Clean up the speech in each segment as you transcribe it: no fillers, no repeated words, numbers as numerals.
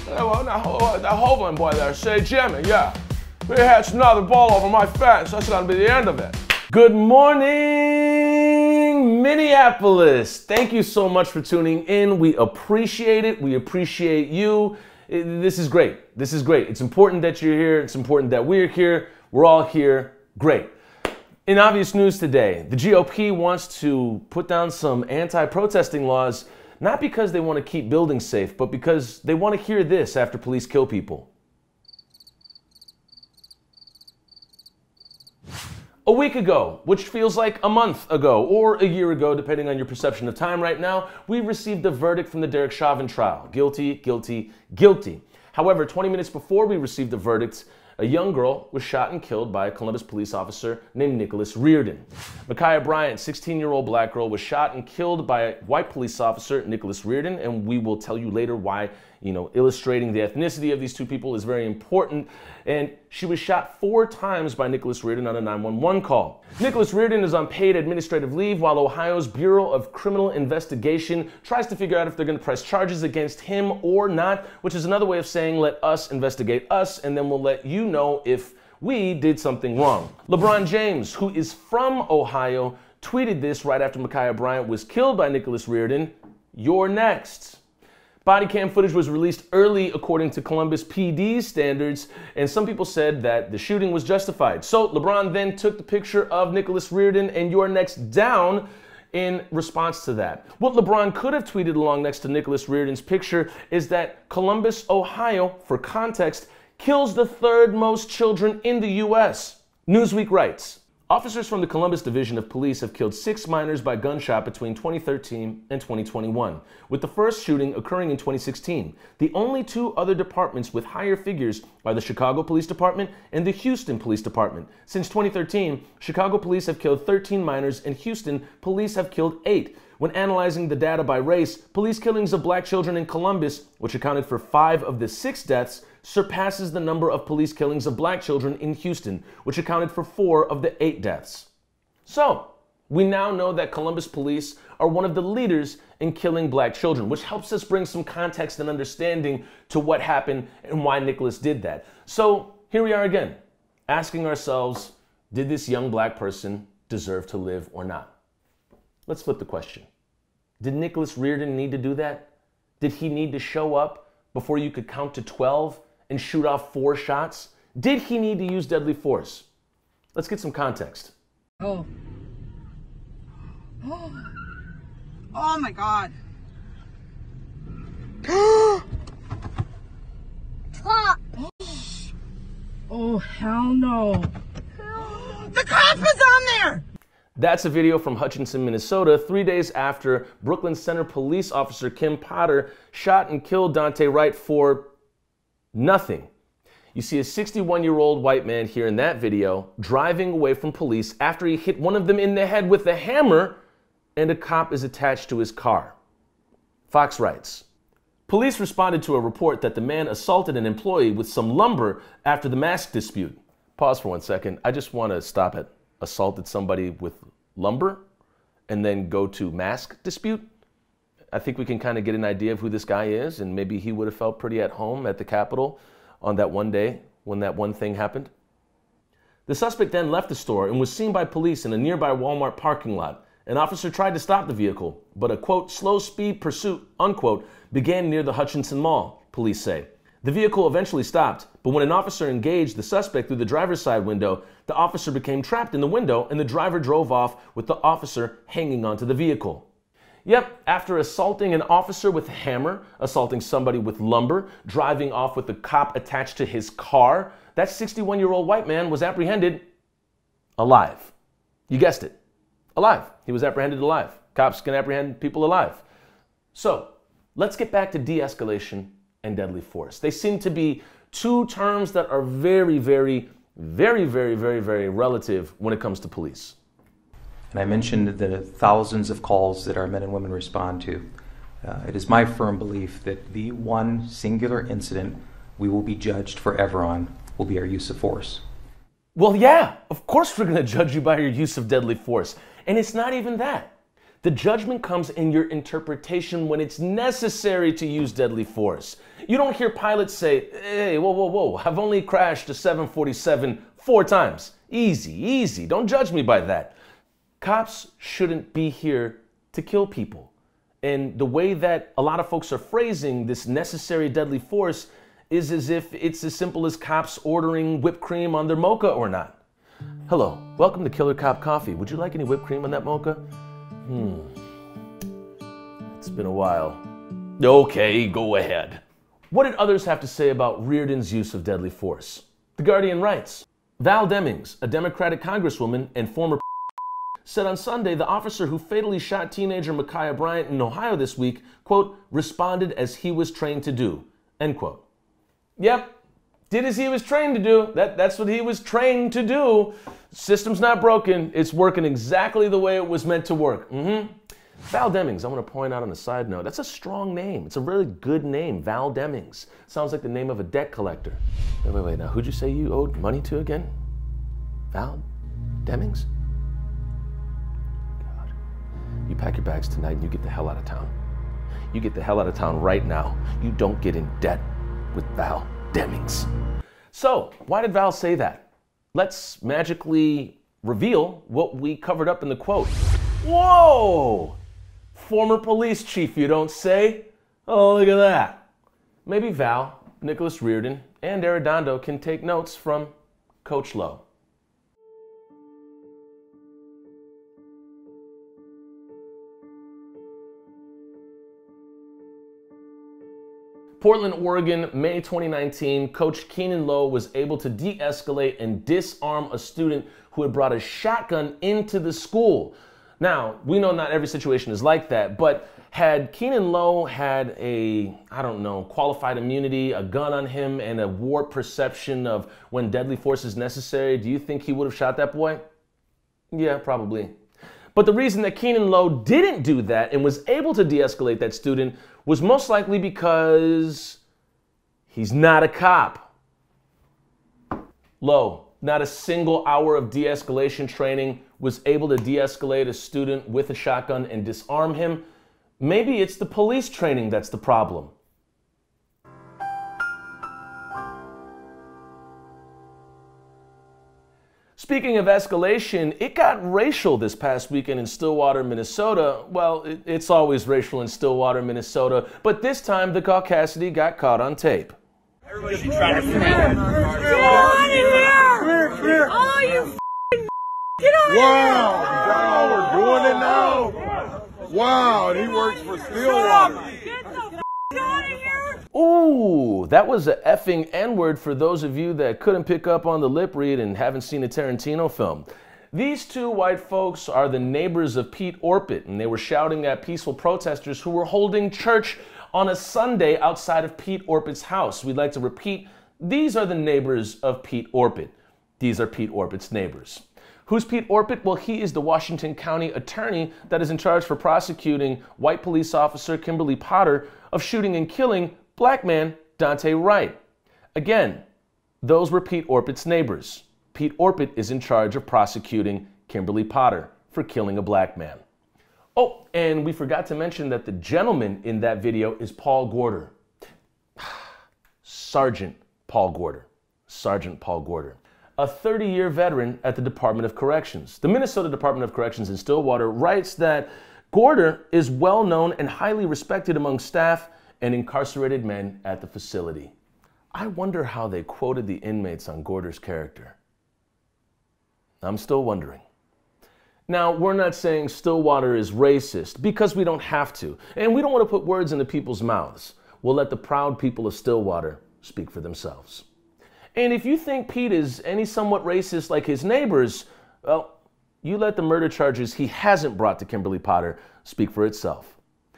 Well, that Hovland boy there, say Jimmy, yeah. He hits another ball over my fence. That's gonna be the end of it. Good morning, Minneapolis. Thank you so much for tuning in. We appreciate it. We appreciate you. This is great. This is great. It's important that you're here. It's important that we're here. We're all here. Great. In obvious news today, the GOP wants to put down some anti-protesting laws, not because they want to keep buildings safe, but because they want to hear this after police kill people. A week ago, which feels like a month ago or a year ago, depending on your perception of time right now, we received a verdict from the Derek Chauvin trial. Guilty, guilty, guilty. However, 20 minutes before we received the verdict, a young girl was shot and killed by a Columbus police officer named Nicholas Reardon. Ma'Khia Bryant, 16-year-old black girl, was shot and killed by a white police officer, Nicholas Reardon, and we will tell you later why, illustrating the ethnicity of these two people is very important. And she was shot 4 times by Nicholas Reardon on a 911 call. Nicholas Reardon is on paid administrative leave while Ohio's Bureau of Criminal Investigation tries to figure out if they're going to press charges against him or not, which is another way of saying let us investigate us, and then we'll let you know if we did something wrong. LeBron James, who is from Ohio, tweeted this right after Ma'Khia Bryant was killed by Nicholas Reardon. You're next. Body cam footage was released early according to Columbus PD's standards, and some people said that the shooting was justified. So LeBron then took the picture of Nicholas Reardon and You're Next down in response to that. What LeBron could have tweeted along next to Nicholas Reardon's picture is that Columbus, Ohio, for context, kills the 3rd most children in the U.S. Newsweek writes, officers from the Columbus Division of Police have killed 6 minors by gunshot between 2013 and 2021, with the first shooting occurring in 2016. The only 2 other departments with higher figures are the Chicago Police Department and the Houston Police Department. Since 2013, Chicago police have killed 13 minors and Houston police have killed 8. When analyzing the data by race, police killings of black children in Columbus, which accounted for 5 of the 6 deaths, surpasses the number of police killings of black children in Houston, which accounted for 4 of the 8 deaths. So, we now know that Columbus police are one of the leaders in killing black children, which helps us bring some context and understanding to what happened and why Nicholas did that. So, here we are again, asking ourselves, did this young black person deserve to live or not? Let's flip the question. Did Nicholas Reardon need to do that? Did he need to show up before you could count to 12 and shoot off 4 shots? Did he need to use deadly force? Let's get some context. Oh my God. Oh, hell no. The cop is on there! That's a video from Hutchinson, Minnesota, 3 days after Brooklyn Center police officer Kim Potter shot and killed Daunte Wright for nothing. You see a 61-year-old white man here in that video driving away from police after he hit one of them in the head with a hammer, and a cop is attached to his car. Fox writes, police responded to a report that the man assaulted an employee with some lumber after the mask dispute. Pause for 1 second. I just want to stop it. Assaulted somebody with lumber and then go to mask dispute. I think we can kind of get an idea of who this guy is, and maybe he would have felt pretty at home at the Capitol on that one day when that one thing happened. The suspect then left the store and was seen by police in a nearby Walmart parking lot. An officer tried to stop the vehicle, but a, quote, slow speed pursuit, unquote, began near the Hutchinson Mall, police say. The vehicle eventually stopped, but when an officer engaged the suspect through the driver's side window, the officer became trapped in the window and the driver drove off with the officer hanging onto the vehicle. Yep, after assaulting an officer with a hammer, assaulting somebody with lumber, driving off with a cop attached to his car, that 61-year-old white man was apprehended alive. You guessed it, alive. He was apprehended alive. Cops can apprehend people alive. So, let's get back to de-escalation and deadly force. They seem to be 2 terms that are very, very relative when it comes to police. And I mentioned the thousands of calls that our men and women respond to. It is my firm belief that the one singular incident we will be judged forever on will be our use of force. Well, yeah, of course we're going to judge you by your use of deadly force. And it's not even that. The judgment comes in your interpretation when it's necessary to use deadly force. You don't hear pilots say, hey, whoa, whoa, whoa, I've only crashed a 747 4 times. Easy, easy, don't judge me by that. Cops shouldn't be here to kill people. And the way that a lot of folks are phrasing this necessary deadly force is as if it's as simple as cops ordering whipped cream on their mocha or not. Hello, welcome to Killer Cop Coffee. Would you like any whipped cream on that mocha? It's been a while. Okay, go ahead. What did others have to say about Reardon's use of deadly force? The Guardian writes, Val Demings, a Democratic congresswoman and former said on Sunday the officer who fatally shot teenager Ma'Khia Bryant in Ohio this week, quote, responded as he was trained to do, end quote. Yep, did as he was trained to do. That's what he was trained to do. System's not broken. It's working exactly the way it was meant to work. Val Demings, I want to point out on a side note, that's a strong name. It's a really good name, Val Demings. Sounds like the name of a debt collector. Wait, now who'd you say you owed money to again? Val Demings? God. You pack your bags tonight and you get the hell out of town. You get the hell out of town right now. You don't get in debt with Val Demings. So, why did Val say that? Let's magically reveal what we covered up in the quote. Whoa! Former police chief, you don't say? Oh, look at that. Maybe Val, Nicholas Reardon, and Arredondo can take notes from Coach Lowe. Portland, Oregon, May 2019, Coach Keenan Lowe was able to de-escalate and disarm a student who had brought a shotgun into the school. Now, we know not every situation is like that, but had Keenan Lowe had qualified immunity, a gun on him, and a warped perception of when deadly force is necessary, do you think he would have shot that boy? Yeah, probably. But the reason that Keenan Lowe didn't do that and was able to de-escalate that student was most likely because he's not a cop. Lowe, not a single hour of de-escalation training, was able to de-escalate a student with a shotgun and disarm him. Maybe it's the police training that's the problem. Speaking of escalation, it got racial this past weekend in Stillwater, Minnesota. Well, it's always racial in Stillwater, Minnesota, but this time the caucasity got caught on tape. Everybody should try to get on in here! Oh, you f***ing get on in here! Wow, is that all we're doing it now? Wow, and he works for Stillwater. Get the f*** out of here! Ooh, that was a effing N-word for those of you that couldn't pick up on the lip read and haven't seen a Tarantino film. These two white folks are the neighbors of Pete Orpit, and they were shouting at peaceful protesters who were holding church on a Sunday outside of Pete Orpit's house. We'd like to repeat, these are the neighbors of Pete Orpit. These are Pete Orpit's neighbors. Who's Pete Orpit? Well, he is the Washington County attorney that is in charge for prosecuting white police officer Kimberly Potter of shooting and killing black man Dante Wright. Again, those were Pete Orpit's neighbors. Pete Orpit is in charge of prosecuting Kimberly Potter for killing a black man. Oh, and we forgot to mention that the gentleman in that video is Paul Gorder. Sergeant Paul Gorder. Sergeant Paul Gorder. A 30-year veteran at the Department of Corrections. The Minnesota Department of Corrections in Stillwater writes that Gorder is well known and highly respected among staff and incarcerated men at the facility. I wonder how they quoted the inmates on Gorder's character. I'm still wondering. Now, we're not saying Stillwater is racist because we don't have to, and we don't want to put words into people's mouths. We'll let the proud people of Stillwater speak for themselves. And if you think Pete is any somewhat racist like his neighbors, well, you let the murder charges he hasn't brought to Kimberly Potter speak for itself.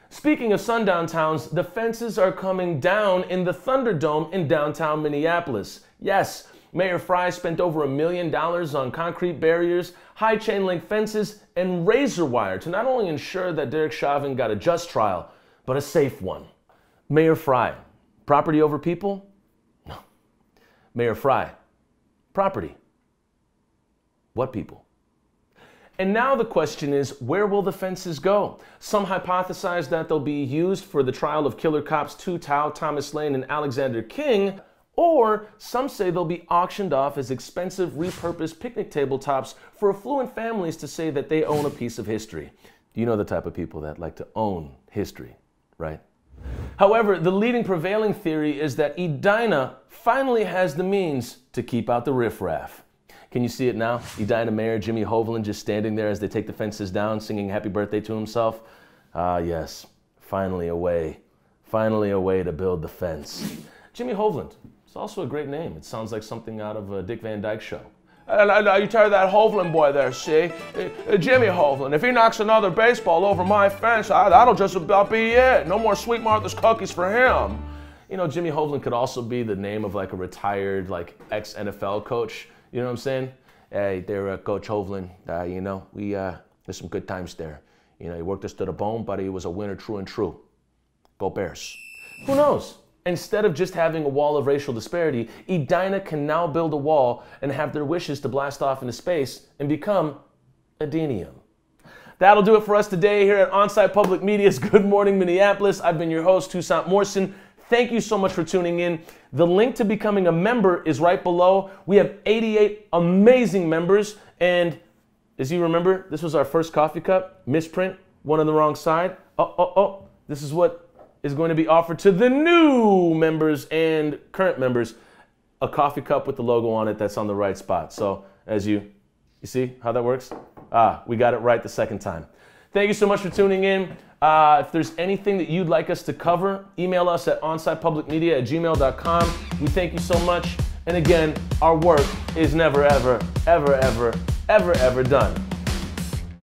Speaking of sundown towns, the fences are coming down in the Thunderdome in downtown Minneapolis. Yes, Mayor Fry spent over $1 million on concrete barriers, high chain link fences, and razor wire to not only ensure that Derek Chauvin got a just trial, but a safe one. Mayor Fry, property over people? No. Mayor Fry, property. What people? And now the question is, where will the fences go? Some hypothesize that they'll be used for the trial of killer cops Tu Tao, Thomas Lane, and Alexander King, or some say they'll be auctioned off as expensive repurposed picnic tabletops for affluent families to say that they own a piece of history. You know the type of people that like to own history, right? However, the leading prevailing theory is that Edina finally has the means to keep out the riffraff. Can you see it now? Edina Mayor Jimmy Hovland just standing there as they take the fences down, singing happy birthday to himself. Ah, yes, finally a way to build the fence. Jimmy Hovland, it's also a great name. It sounds like something out of a Dick Van Dyke show. You tell that Hovland boy there, see? Jimmy Hovland, if he knocks another baseball over my fence, that'll just about be it. No more Sweet Martha's cookies for him. You know, Jimmy Hovland could also be the name of like a retired, like ex-NFL coach. You know what I'm saying? Hey, there, Coach Hovland, you know, there's some good times there. You know, he worked us to the bone, but he was a winner true and true. Go Bears. Who knows? Instead of just having a wall of racial disparity, Edina can now build a wall and have their wishes to blast off into space and become Edenium. That'll do it for us today here at Onsite Public Media's Good Morning Minneapolis. I've been your host, Toussaint Morrison. Thank you so much for tuning in. The link to becoming a member is right below. We have 88 amazing members, and as you remember, this was our first coffee cup. Misprint, one on the wrong side. This is what is going to be offered to the new members and current members. A coffee cup with the logo on it that's on the right spot. So as you see how that works? We got it right the second time. Thank you so much for tuning in. If there's anything that you'd like us to cover, email us at onsitepublicmedia@gmail.com. We thank you so much. And again, our work is never, ever, ever, ever, ever, ever done.